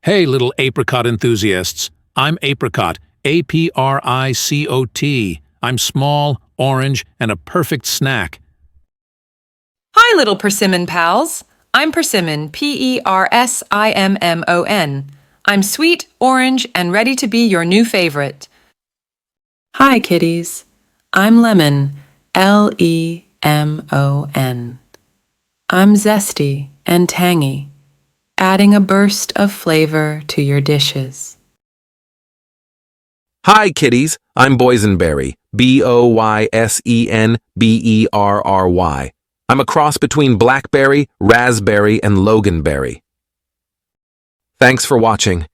Hey, little apricot enthusiasts. I'm Apricot, Apricot. I'm small, orange, and a perfect snack. Hi, little persimmon pals. I'm Persimmon, Persimmon. I'm sweet, orange, and ready to be your new favorite. Hi, kitties. I'm Lemon, Lemon. I'm zesty and tangy, adding a burst of flavor to your dishes. Hi, kitties. I'm Boysenberry, Boysenberry. I'm a cross between blackberry, raspberry, and loganberry. Thanks for watching.